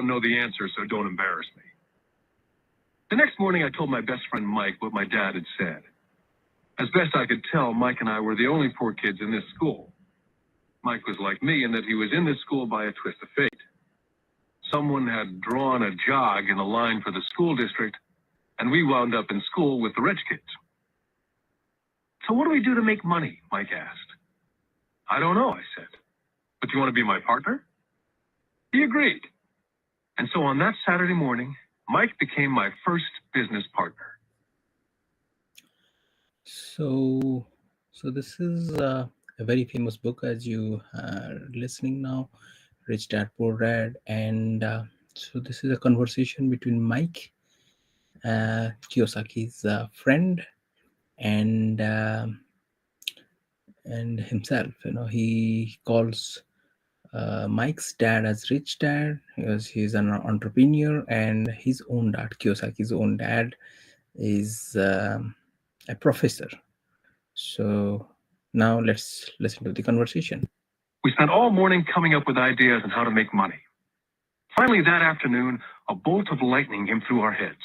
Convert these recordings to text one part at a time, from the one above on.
know the answer, so don't embarrass me. The next morning, I told my best friend Mike what my dad had said. As best I could tell, Mike and I were the only poor kids in this school. Mike was like me in that he was in this school by a twist of fate. Someone had drawn a jog in a line for the school district, and we wound up in school with the rich kids. So what do we do to make money? Mike asked. I don't know, I said. But do you want to be my partner? He agreed. And so on that Saturday morning, Mike became my first business partner. So this is a very famous book, as you are listening now, Rich Dad Poor Dad. And so this is a conversation between Mike, Kiyosaki's friend, and himself. He calls Mike's dad as Rich Dad because he's an entrepreneur, and his own dad, Kiyosaki's own dad, is a professor. So now let's listen to the conversation. We spent all morning coming up with ideas on how to make money. Finally, that afternoon, a bolt of lightning came through our heads.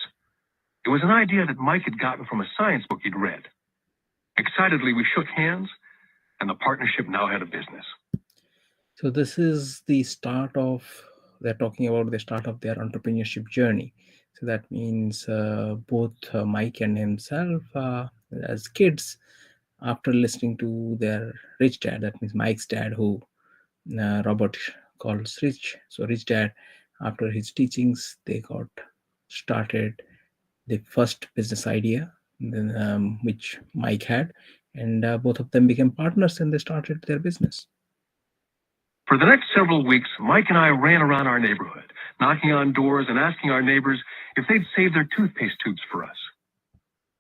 It was an idea that Mike had gotten from a science book he'd read. Excitedly, we shook hands, and the partnership now had a business. So this is the start of, they're talking about the start of their entrepreneurship journey. So that means both Mike and himself, as kids, after listening to their rich dad, that means Mike's dad, who Robert calls Rich. So Rich Dad, after his teachings, they got started the first business idea, which Mike had, and both of them became partners and they started their business. For the next several weeks, Mike and I ran around our neighborhood, knocking on doors and asking our neighbors if they'd save their toothpaste tubes for us.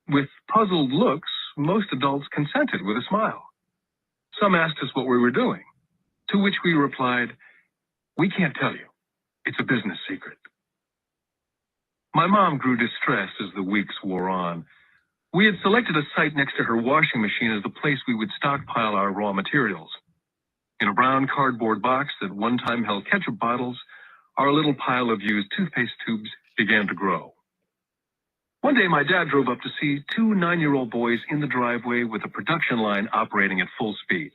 With puzzled looks, most adults consented with a smile. Some asked us what we were doing, to which we replied, "We can't tell you. It's a business secret." My mom grew distressed as the weeks wore on. We had selected a site next to her washing machine as the place we would stockpile our raw materials. In a brown cardboard box that one time held ketchup bottles, our little pile of used toothpaste tubes began to grow. One day, my dad drove up to see two 9-year-old boys in the driveway with a production line operating at full speed.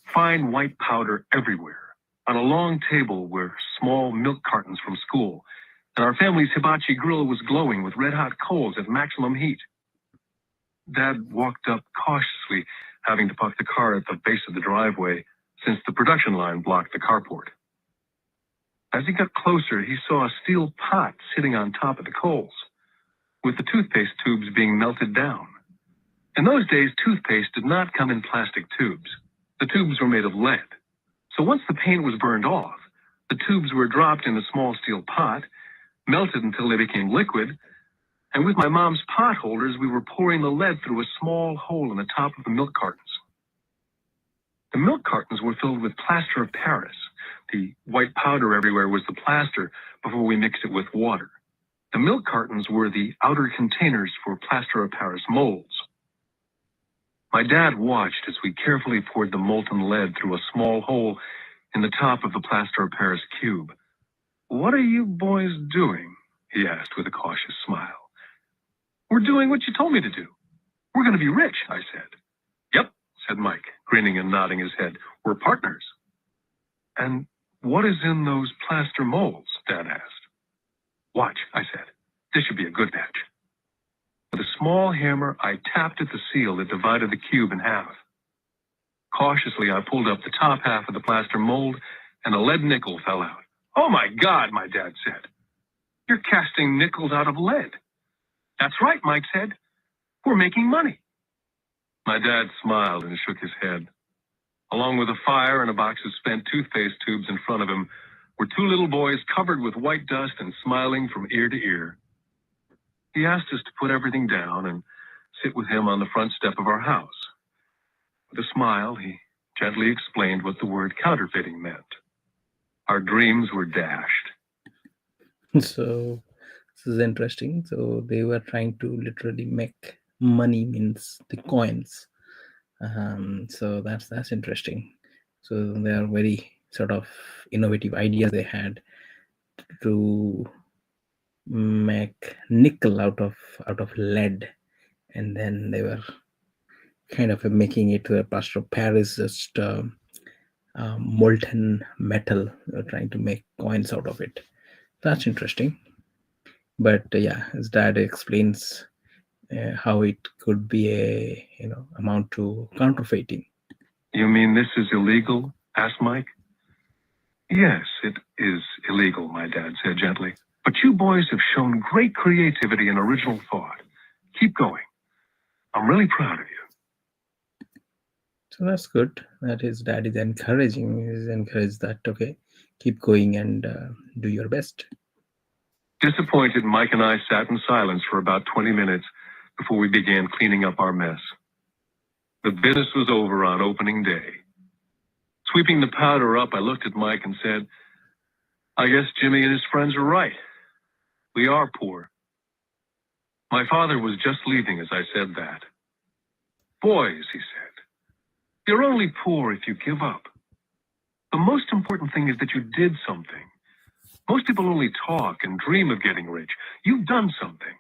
Fine white powder everywhere. On a long table were small milk cartons from school, and our family's hibachi grill was glowing with red-hot coals at maximum heat. Dad walked up cautiously, having to park the car at the base of the driveway, since the production line blocked the carport. As he got closer, he saw a steel pot sitting on top of the coals, with the toothpaste tubes being melted down. In those days, toothpaste did not come in plastic tubes. The tubes were made of lead. So once the paint was burned off, the tubes were dropped in a small steel pot, melted until they became liquid, and with my mom's pot holders, we were pouring the lead through a small hole in the top of the milk cartons. The milk cartons were filled with plaster of Paris. The white powder everywhere was the plaster before we mixed it with water. The milk cartons were the outer containers for plaster of Paris molds. My dad watched as we carefully poured the molten lead through a small hole in the top of the plaster of Paris cube. "What are you boys doing?" he asked with a cautious smile. "We're doing what you told me to do. We're going to be rich," I said. "Yep," said Mike, grinning and nodding his head. "We're partners." "And what is in those plaster molds?" Dad asked. "Watch," I said. "This should be a good batch." With a small hammer, I tapped at the seal that divided the cube in half. Cautiously, I pulled up the top half of the plaster mold, and a lead nickel fell out. "Oh my God," my dad said. "You're casting nickels out of lead." "That's right," Mike said. "We're making money." My dad smiled and shook his head. Along with a fire and a box of spent toothpaste tubes in front of him were two little boys covered with white dust and smiling from ear to ear. He asked us to put everything down and sit with him on the front step of our house. With a smile, he gently explained what the word counterfeiting meant. Our dreams were dashed. So this is interesting. So they were trying to literally make money, means the coins. So that's interesting. So they are very sort of innovative ideas they had. to make nickel out of lead, and then they were kind of making it to a plaster of Paris, just molten metal, trying to make coins out of it. That's interesting. But yeah, his dad explains how it could be a amount to counterfeiting. You mean this is illegal? Asked Mike. Yes, it is illegal, my dad said gently. But you boys have shown great creativity and original thought. Keep going. I'm really proud of you. So that's good that his dad is encouraging. He's encouraged that, okay, keep going and do your best. Disappointed, Mike and I sat in silence for about 20 minutes before we began cleaning up our mess. The business was over on opening day. Sweeping the powder up, I looked at Mike and said, I guess Jimmy and his friends are right. We are poor. My father was just leaving as I said that. Boys, he said, you're only poor if you give up. The most important thing is that you did something. Most people only talk and dream of getting rich. You've done something.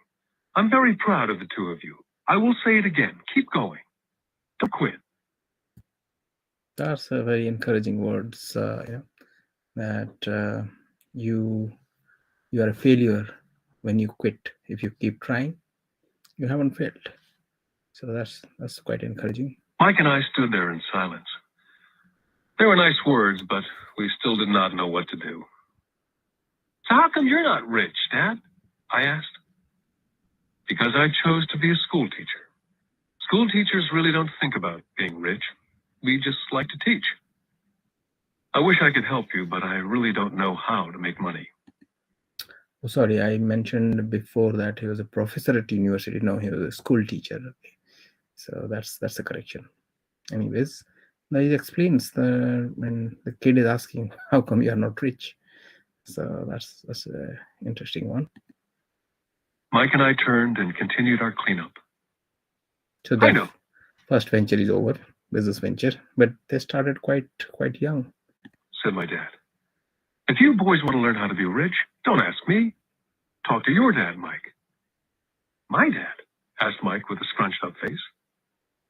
I'm very proud of the two of you. I will say it again. Keep going. Don't quit. That's a very encouraging words. That you are a failure when you quit. If you keep trying, you haven't failed. So that's quite encouraging. Mike and I stood there in silence. They were nice words, but we still did not know what to do. So how come you're not rich, Dad? I asked. Because I chose to be a school teacher. School teachers really don't think about being rich. We just like to teach. I wish I could help you, but I really don't know how to make money. Oh, sorry, I mentioned before that he was a professor at university. No, he was a school teacher. Okay. So that's the correction. Anyways, now he explains when the kid is asking, how come you are not rich? So that's an interesting one. Mike and I turned and continued our cleanup. So that first venture is over, business venture, but they started quite young, said my dad. If you boys want to learn how to be rich, don't ask me. Talk to your dad, Mike. My dad? Asked Mike with a scrunched up face.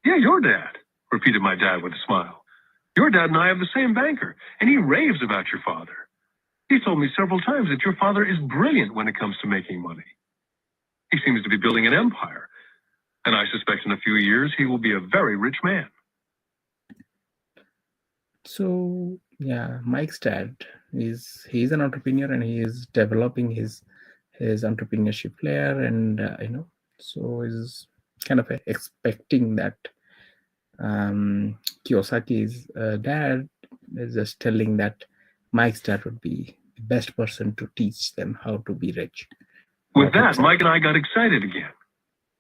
Yeah, your dad, repeated my dad with a smile. Your dad and I have the same banker, and he raves about your father. He's told me several times that your father is brilliant when it comes to making money. He seems to be building an empire, and I suspect in a few years he will be a very rich man. So yeah, Mike's dad he's an entrepreneur, and he is developing his entrepreneurship flair, and so is kind of expecting that Kiyosaki's dad is just telling that Mike's dad would be the best person to teach them how to be rich. With that, Mike and I got excited again.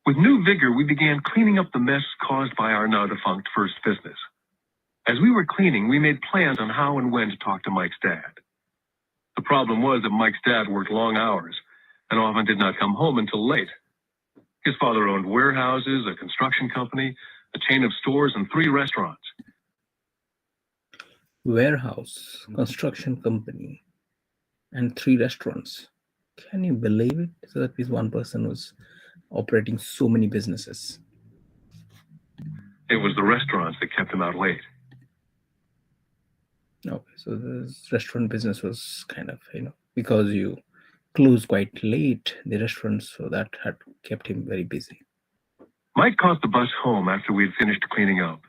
With new vigor, we began cleaning up the mess caused by our now defunct first business. As we were cleaning, we made plans on how and when to talk to Mike's dad. The problem was that Mike's dad worked long hours and often did not come home until late. His father owned warehouses, a construction company, a chain of stores, and 3 restaurants. Warehouse, construction company, and 3 restaurants. Can you believe it? So that means one person was operating so many businesses. It was the restaurants that kept him out late. Okay, so this restaurant business was kind of, because you closed quite late, the restaurants, so that had kept him very busy. Mike caught the bus home after we had finished cleaning up.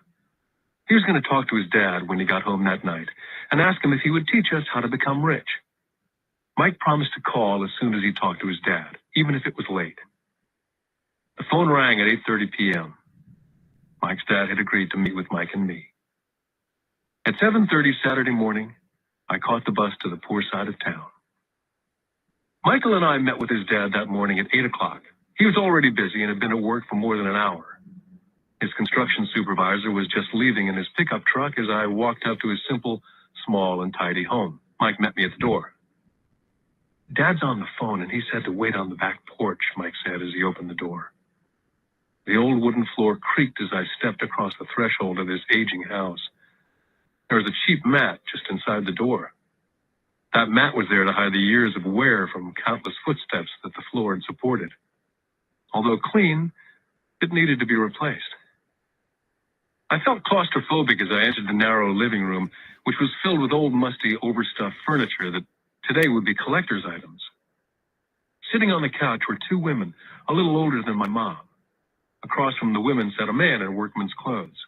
He was going to talk to his dad when he got home that night and ask him if he would teach us how to become rich. Mike promised to call as soon as he talked to his dad, even if it was late. The phone rang at 8:30 p.m. Mike's dad had agreed to meet with Mike and me. At 7:30 Saturday morning, I caught the bus to the poor side of town. Michael and I met with his dad that morning at 8 o'clock. He was already busy and had been at work for more than an hour. His construction supervisor was just leaving in his pickup truck as I walked up to his simple, small, and tidy home. Mike met me at the door. Dad's on the phone, and he said to wait on the back porch, Mike said as he opened the door. The old wooden floor creaked as I stepped across the threshold of this aging house. There was a cheap mat just inside the door. That mat was there to hide the years of wear from countless footsteps that the floor had supported. Although clean, it needed to be replaced. I felt claustrophobic as I entered the narrow living room, which was filled with old, musty, overstuffed furniture that today would be collector's items. Sitting on the couch were two women, a little older than my mom. Across from the women sat a man in workman's clothes.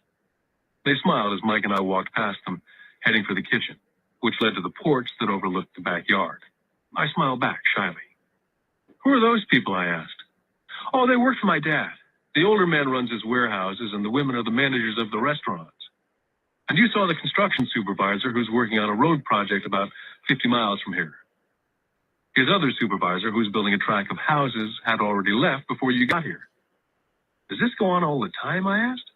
They smiled as Mike and I walked past them, heading for the kitchen, which led to the porch that overlooked the backyard. I smiled back shyly. "Who are those people?" I asked. "Oh, they work for my dad. The older man runs his warehouses, and the women are the managers of the restaurants. And you saw the construction supervisor who's working on a road project about 50 miles from here. His other supervisor, who's building a tract of houses, had already left before you got here." "Does this go on all the time?" I asked.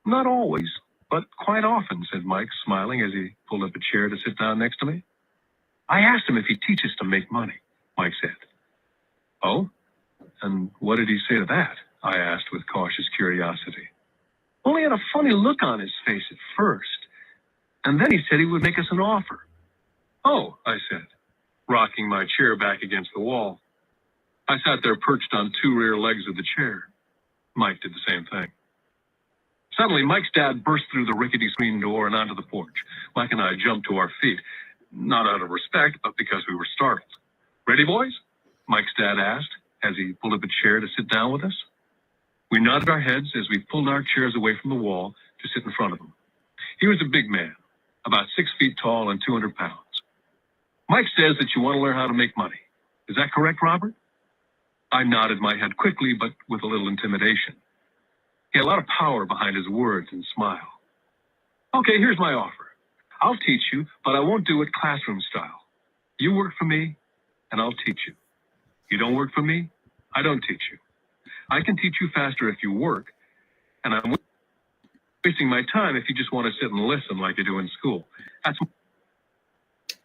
"Not always, but quite often," said Mike, smiling as he pulled up a chair to sit down next to me. "I asked him if he'd teach us to make money," Mike said. "Oh? And what did he say to that?" I asked with cautious curiosity. "Well, he had a funny look on his face at first, and then he said he would make us an offer." "Oh," I said, rocking my chair back against the wall. I sat there perched on two rear legs of the chair. Mike did the same thing. Suddenly, Mike's dad burst through the rickety screen door and onto the porch. Mike and I jumped to our feet, not out of respect, but because we were startled. "Ready, boys?" Mike's dad asked as he pulled up a chair to sit down with us. We nodded our heads as we pulled our chairs away from the wall to sit in front of him. He was a big man, about 6 feet tall and 200 pounds. "Mike says that you want to learn how to make money. Is that correct, Robert?" I nodded my head quickly, but with a little intimidation. He had a lot of power behind his words and smile. "Okay, here's my offer. I'll teach you, but I won't do it classroom style. You work for me, and I'll teach you. You don't work for me, I don't teach you. I can teach you faster if you work, and I'm wasting my time if you just want to sit and listen like you do in school. That's..."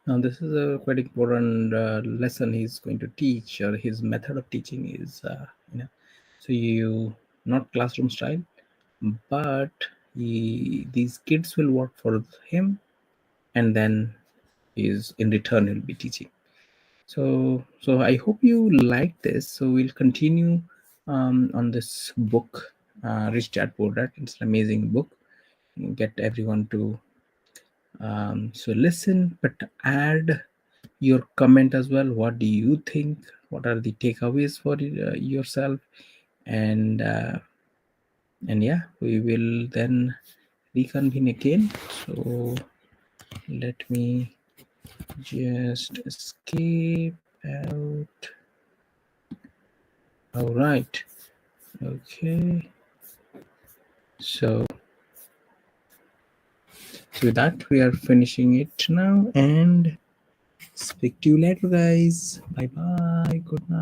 Now, this is a quite important lesson he's going to teach, or his method of teaching is, so you, not classroom style, but these kids will work for him, and then in return he'll be teaching. So I hope you like this. So we'll continue on this book, Rich Dad Poor Dad. It's an amazing book. Get everyone to so listen, but add your comment as well. What do you think? What are the takeaways for yourself? And yeah, we will then reconvene again. So let me just escape out. All right. Okay. So with that, we are finishing it now, and speak to you later, guys. Bye bye. Good night.